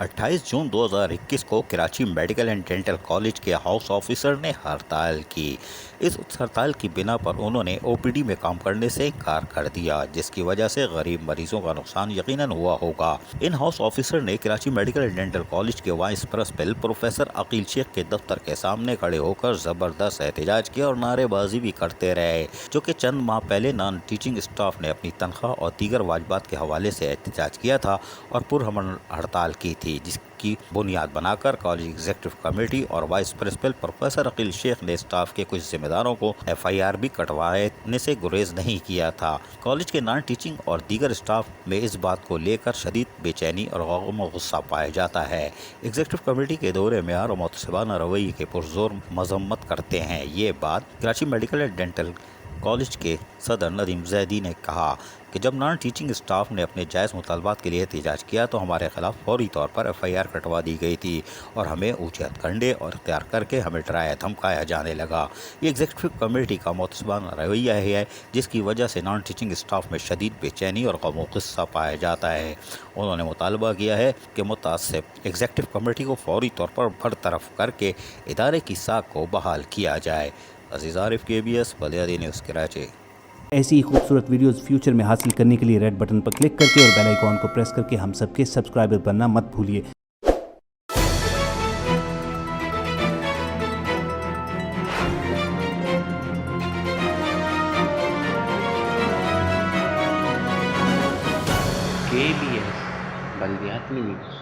28 जून 2021 को Karachi medical and dental college के house officer ने हड़ताल की। इस हड़ताल की बिना पर उन्होंने ओपीडी में काम करने से इनकार कर दिया, जिसकी वजह से गरीब मरीजों का नुकसान यकीनन हुआ होगा। इन हाउस ऑफिसर ने Karachi medical and dental college के vice principal professor Aqeel Shaikh के दफ्तर के सामने खड़े होकर जबरदस्त एहतजाज किया और नारेबाजी भी करते रहे, जो कि चंद माह पहले नॉन टीचिंग स्टाफ ने अपनी तनख्वाह और दीगर वाजिबात के हवाले से एहतजाज किया था और पुरअमन हड़ताल की थी, जिसकी बुनियाद बनाकर कॉलेज एग्जीक्यूटिव कमेटी और vice principal professor Aqeel Sheikh ने स्टाफ के कुछ जिम्मेदारों को FIR भी कटवाने से गुरेज नहीं किया था। कॉलेज के नॉन टीचिंग और दीगर स्टाफ में इस बात को लेकर शदीद बेचैनी और गम और गुस्सा पाया जाता है। एग्जीक्यूटिव कमेटी के दौरे में और मुतसबाना रवैये के पुरजोर मजम्मत करते हैं। ये बात Karachi medical and dental college के सदर नदीम जैदी ने कहा कि जब नॉन टीचिंग स्टाफ ने अपने जायज़ मुतालबात के लिए एहतजाज किया तो हमारे खिलाफ फौरी तौर पर FIR कटवा दी गई थी और हमें ऊंचे हथकंडे और इख्तियार करके हमें डराया धमकाया जाने लगा। ये एग्जीक्यूटिव कमेटी का मुतसबाना रवैया है, जिसकी वजह से नॉन टीचिंग स्टाफ में शदीद बेचैनी और गम और गुस्सा पाया जाता है। उन्होंने मुतालबा किया है कि मुतासिब एग्जीक्यूटिव कमेटी को फौरी तौर पर बरतरफ करके इदारे की साख को बहाल किया जाए। अजीज़ आरिफ, KBS बलियादी न्यूज़ कराची। ऐसी ही खूबसूरत वीडियोस फ्यूचर में हासिल करने के लिए रेड बटन पर क्लिक करके और बेल आइकॉन को प्रेस करके हम सबके सब्सक्राइबर बनना मत भूलिए। KBS बलियादी न्यूज़।